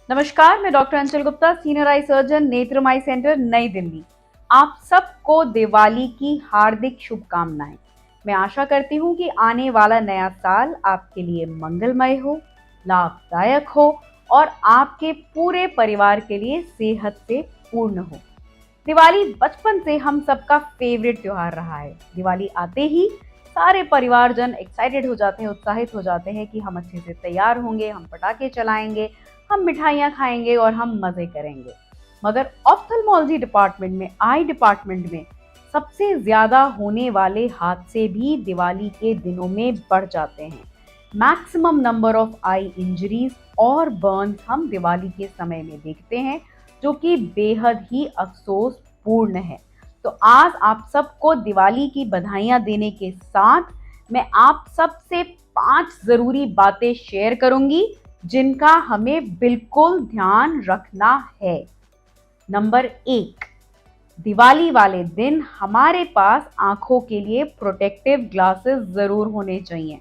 नमस्कार, मैं डॉक्टर अंचल गुप्ता, सीनियर आई सर्जन, नेत्रम आई सेंटर, नई दिल्ली। आप सबको दिवाली की हार्दिक शुभकामनाएं। मैं आशा करती हूँ कि आने वाला नया साल आपके लिए मंगलमय हो, लाभदायक हो और आपके पूरे परिवार के लिए सेहत से पूर्ण हो। दिवाली बचपन से हम सबका फेवरेट त्योहार रहा है। दिवाली आते ही सारे परिवारजन एक्साइटेड हो जाते हैं, उत्साहित हो जाते हैं कि हम अच्छे से तैयार होंगे, हम पटाखे चलाएंगे, हम मिठाइयाँ खाएंगे और हम मजे करेंगे। मगर ऑफ्थल्मोलॉजी डिपार्टमेंट में, आई डिपार्टमेंट में सबसे ज्यादा होने वाले हादसे भी दिवाली के दिनों में बढ़ जाते हैं। Maximum number of I injuries और बर्न्स हम दिवाली के समय में देखते हैं, जो कि बेहद ही अफसोस पूर्ण है। तो आज आप सबको दिवाली की बधाइयां देने के साथ मैं आप सबसे 5 जरूरी बातें शेयर करूंगी जिनका हमें बिल्कुल ध्यान रखना है। नंबर 1, दिवाली वाले दिन हमारे पास आंखों के लिए प्रोटेक्टिव ग्लासेस जरूर होने चाहिए।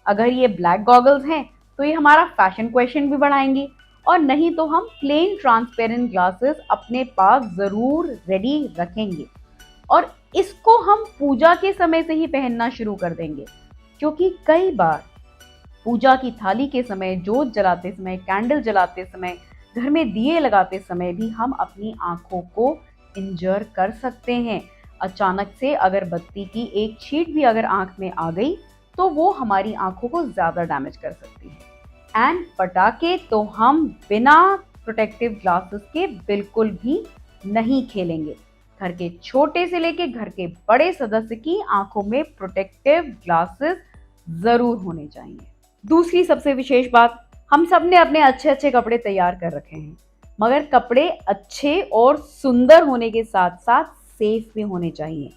अगर ये ब्लैक गॉगल्स हैं तो ये हमारा फैशन क्वेश्चन भी बढ़ाएंगे, और नहीं तो हम प्लेन ट्रांसपेरेंट ग्लासेस अपने पास जरूर रेडी रखेंगे। और इसको हम पूजा के समय से ही पहनना शुरू कर देंगे, क्योंकि कई बार पूजा की थाली के समय, जोत जलाते समय, कैंडल जलाते समय, घर में दिए लगाते समय भी हम अपनी आंखों को इंजर कर सकते हैं। अचानक से अगर बत्ती की एक छींट भी अगर आंख में आ गई तो वो हमारी आंखों को ज्यादा डैमेज कर सकती है। एंड पटाखे तो हम बिना प्रोटेक्टिव ग्लासेस के बिल्कुल भी नहीं खेलेंगे। घर के छोटे से लेके घर के बड़े सदस्य की आंखों में प्रोटेक्टिव ग्लासेस जरूर होने चाहिए। दूसरी सबसे विशेष बात, हम सब ने अपने अच्छे अच्छे कपड़े तैयार कर रखे हैं, मगर कपड़े अच्छे और सुंदर होने के साथ साथ सेफ भी होने चाहिए।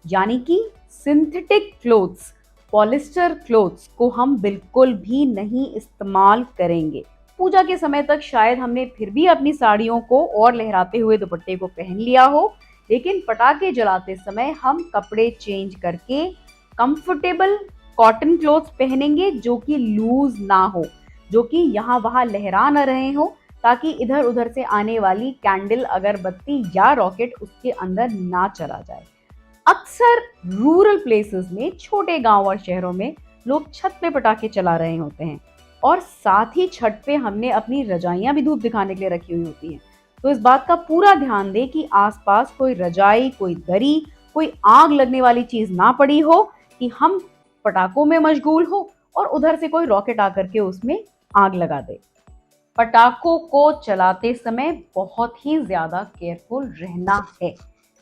यानी कि सिंथेटिक क्लोथ्स, पॉलिस्टर क्लोथ्स को हम बिल्कुल भी नहीं इस्तेमाल करेंगे। पूजा के समय तक शायद हमने फिर भी अपनी साड़ियों को और लहराते हुए दुपट्टे को पहन लिया हो, लेकिन पटाखे जलाते समय हम कपड़े चेंज करके कंफर्टेबल कॉटन क्लोथ्स पहनेंगे, जो कि लूज ना हो, जो कि यहाँ वहां लहरा न रहे हो, ताकि इधर उधर से आने वाली कैंडल, अगरबत्ती या रॉकेट उसके अंदर ना चला जाए। अक्सर रूरल प्लेसेस में, छोटे गांव और शहरों में लोग छत पे पटाखे चला रहे होते हैं, और साथ ही छत पे हमने अपनी रजाइयां भी धूप दिखाने के लिए रखी हुई होती हैं। तो इस बात का पूरा ध्यान दें कि आसपास कोई रजाई, कोई दरी, कोई आग लगने वाली चीज ना पड़ी हो, कि हम पटाखों में मशगूल हो और उधर से कोई रॉकेट आकर के उसमें आग लगा दे। पटाखों को चलाते समय बहुत ही ज्यादा केयरफुल रहना है।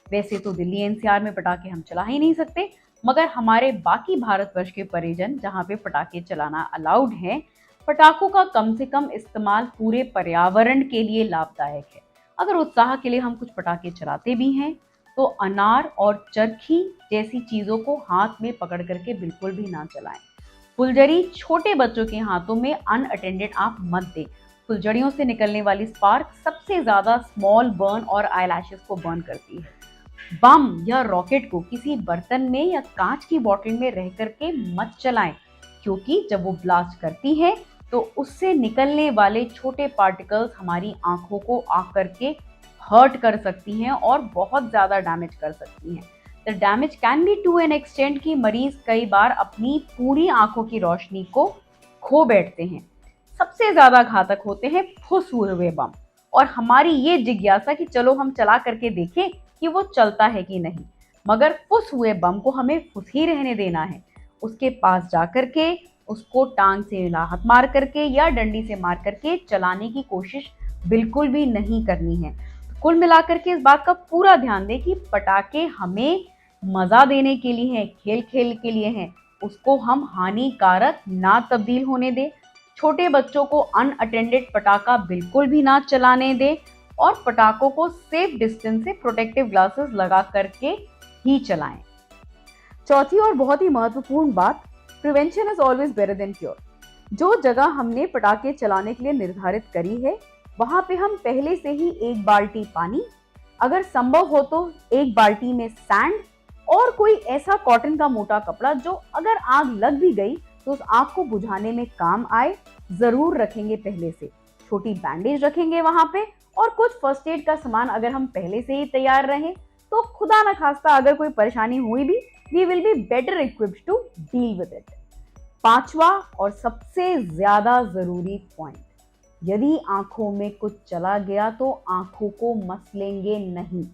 वैसे तो दिल्ली एनसीआर में पटाखे हम चला ही नहीं सकते, मगर हमारे बाकी भारतवर्ष के परिजन जहाँ पे पटाखे चलाना अलाउड है, पटाखों का कम से कम इस्तेमाल पूरे पर्यावरण के लिए लाभदायक है। अगर उत्साह के लिए हम कुछ पटाखे चलाते भी हैं तो अनार और चरखी जैसी चीजों को हाथ में पकड़ करके बिल्कुल भी ना चलाएं। फुलझड़ी छोटे बच्चों के हाथों में अनअटेंडेड आप मत दें। फुलझड़ियों से निकलने वाली स्पार्क सबसे ज्यादा स्मॉल बर्न और आईलैशेस को बर्न करती है। बम या रॉकेट को किसी बर्तन में या कांच की बोतल में रह करके मत चलाएं, क्योंकि जब वो ब्लास्ट करती है तो उससे निकलने वाले छोटे पार्टिकल्स हमारी आंखों को आकर के हर्ट कर सकती हैं और बहुत ज्यादा डैमेज कर सकती हैं। The damage can be to an extent कि मरीज कई बार अपनी पूरी आंखों की रोशनी को खो बैठते हैं। सबसे ज्यादा घातक होते हैं फुस हुए बम, और हमारी ये जिज्ञासा कि चलो हम चला करके देखें कि वो चलता है कि नहीं। मगर फुस हुए बम को हमें फुस ही रहने देना है। उसके पास जा करके उसको टांग से लाहत मार करके या डंडी से मार करके चलाने की कोशिश बिल्कुल भी नहीं करनी है। कुल मिलाकर के इस बात का पूरा ध्यान दें कि पटाखे हमें मजा देने के लिए हैं, खेल खेल के लिए हैं, उसको हम हानिकारक ना तब्दील होने दें। छोटे बच्चों को अनअटेंडेड पटाखा बिल्कुल भी ना चलाने दें, और पटाखों को सेफ डिस्टेंस से प्रोटेक्टिव ग्लासेस लगा करके ही चलाएं। चौथी और बहुत ही महत्वपूर्ण बात, prevention is always better than cure. जो जगह हमने पटाखे चलाने के लिए निर्धारित करी है, वहां पे हम पहले से ही 1 बाल्टी पानी, अगर संभव हो तो 1 बाल्टी में सैंड, और कोई ऐसा कॉटन का मोटा कपड़ा जो अगर आग लग भी गई तो उस आग को बुझाने में काम आए, जरूर रखेंगे पहले से। छोटी बैंडेज रखेंगे वहां पे, और कुछ फर्स्ट एड का सामान अगर हम पहले से ही तैयार रहें तो खुदा ना खास्ता अगर कोई परेशानी हुई भी, we will be better equipped to deal with it. पांचवा और सबसे ज्यादा जरूरी पॉइंट, यदि आंखों में कुछ चला गया तो आंखों को मसलेंगे नहीं,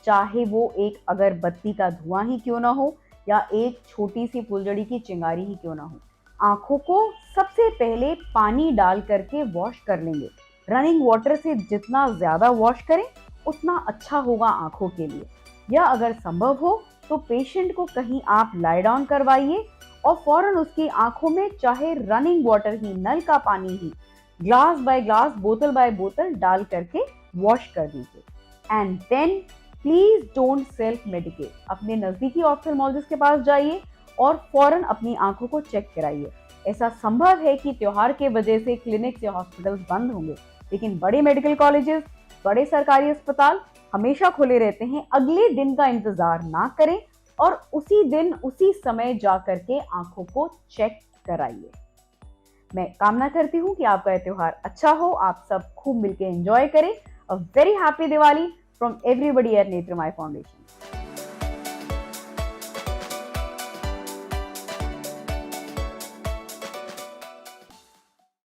चाहे वो एक अगरबत्ती का धुआं ही क्यों ना हो या एक छोटी सी फुलझड़ी की चिंगारी ही क्यों ना हो। आंखों को सबसे पहले पानी डाल करके वॉश कर लेंगे। रनिंग वाटर से जितना ज्यादा वॉश करें उतना अच्छा होगा आंखों के लिए। या अगर संभव हो तो पेशेंट को कहीं आप लाई डाउन करवाइए और फौरन उसकी आंखों में चाहे रनिंग वाटर ही, नल का पानी ही, ग्लास बाय ग्लास, बोतल बाय बोतल डाल करके वॉश कर दीजिए। And then please don't self medicate. अपने नजदीकी ऑप्थेल्मोलॉजिस्ट के पास जाइए और फौरन अपनी आंखों को चेक कराइए। ऐसा संभव है कि त्योहार के वजह से क्लिनिक्स या हॉस्पिटल्स बंद होंगे, लेकिन बड़े मेडिकल कॉलेजेस, बड़े सरकारी अस्पताल हमेशा खुले रहते हैं। अगले दिन का इंतजार ना करें और उसी दिन उसी समय जा करके आंखों को चेक कराइए। मैं कामना करती हूँ कि आपका त्योहार अच्छा हो, आप सब खूब मिलकर एंजॉय करें। A very happy Diwali from everybody at Netramai foundation.